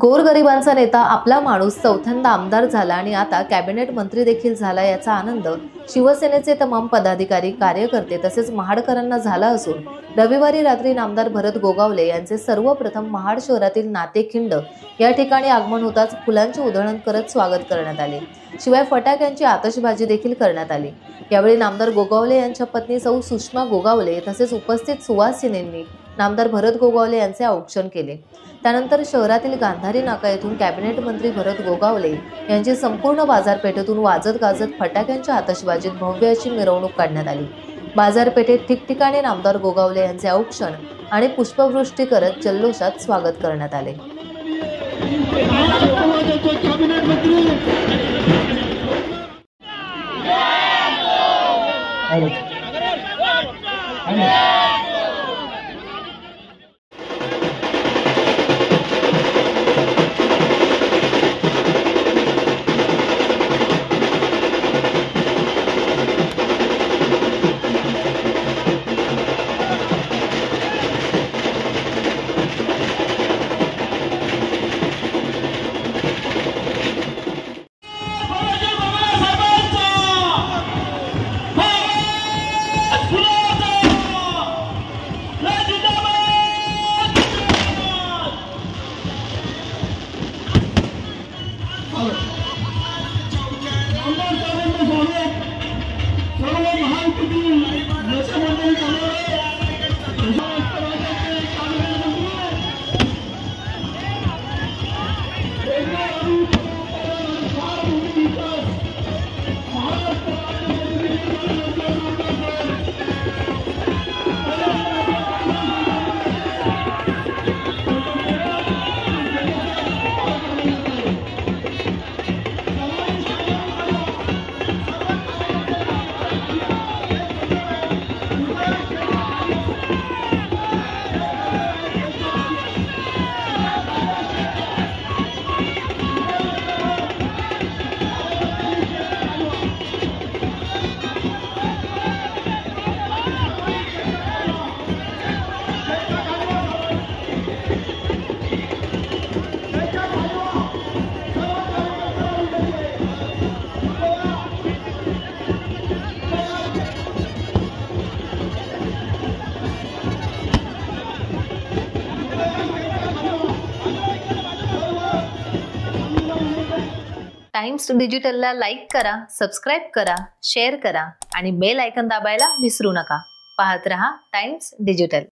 गोरगरिबांचा नेता आपला माणूस चौथ्यांदा आमदार झाला आणि आता कॅबिनेट मंत्री देखील झाला याचा आनंद शिवसेनेचे तमाम पदाधिकारी, कार्यकर्ते तसेच महाडकरांना झाला असून रविवारी रात्री नामदार भरत गोगावले यांचे सर्वप्रथम महाड शहरातील नातेखिंड या ठिकाणी आगमन होताच फुलांची उधळण करत स्वागत करण्यात आले। शिवाय फटाक्यांची आतषबाजी देखील करण्यात आली। यावेळी नामदार गोगावले यांच्या पत्नी सौ सुषमा गोगावले तसेच उपस्थित सुवासिनींनी नामदार भरत गोगावले यांचे औक्षण केले। त्यानंतर शहरातील गांधारी नाका येथून कॅबिनेट मंत्री भरत गोगावले यांची संपूर्ण बाजारपेठेतून वाजत गाजत फटाक्यांच्या आतषबाजीत भव्य अशी मिरवणूक काढण्यात आली। बाजारपेठेत ठिकठिकाणी नामदार गोगावले यांचे औक्षण आणि पुष्पवृष्टी करत जल्लोषात स्वागत करण्यात आले। टाइम्स डिजिटलला लाईक करा, सबस्क्राइब करा, शेअर करा आणि बेल आयकॉन दाबायला विसरू नका। पाहत रहा टाइम्स डिजिटल।